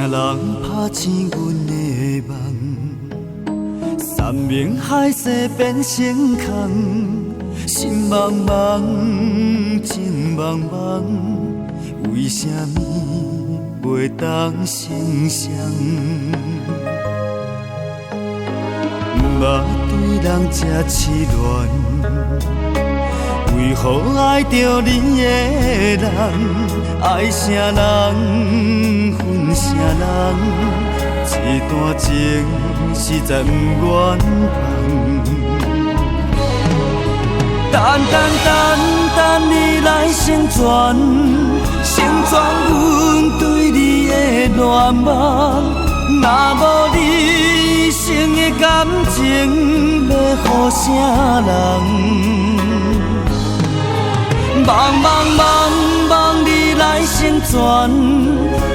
人拍醒阮的梦？山明海誓变成空，心茫茫，情茫茫，为什么袂当成双？毋捌对人这痴恋，为何爱着你的人？爱啥人，恨啥人？一段情实在不愿放。等你来成全，成全阮对你的恋梦。若无你生的感情，要予啥人？望你来成全，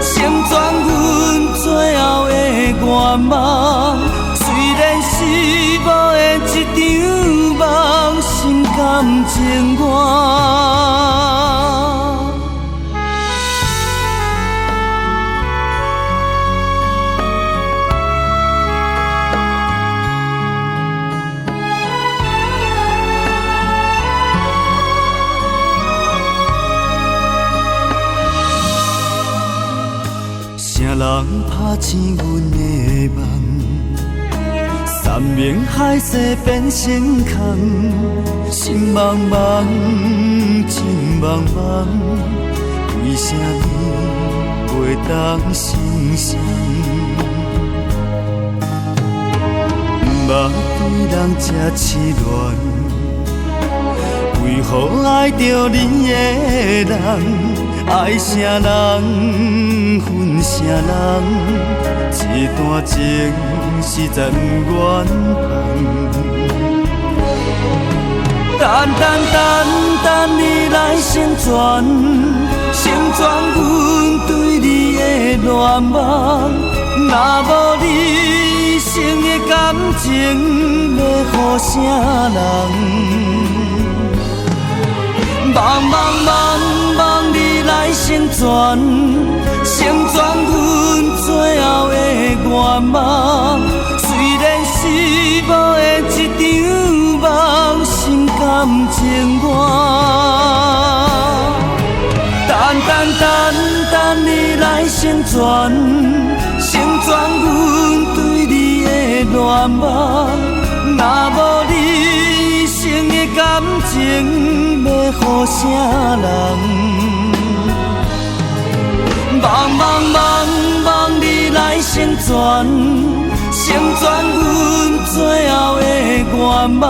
成全阮最后的愿望。虽然是无的一场梦，心甘情愿。啥人拍醒阮的梦？山明海誓变成空，心茫茫，情茫茫，为什么袂当成双？毋捌对人这痴恋，为何爱着你的人？爱啥人，恨啥人？一段情实在不愿放。等你来成全，成全阮对你的恋梦。若无你生的感情，要予啥人？望你来成全，成全阮最后的愿望。虽然是无的一场梦，心甘情愿。等你来成全，成全阮对你的恋梦。若无你生的感情，要予啥人？望你来成全，成全阮最后的愿望。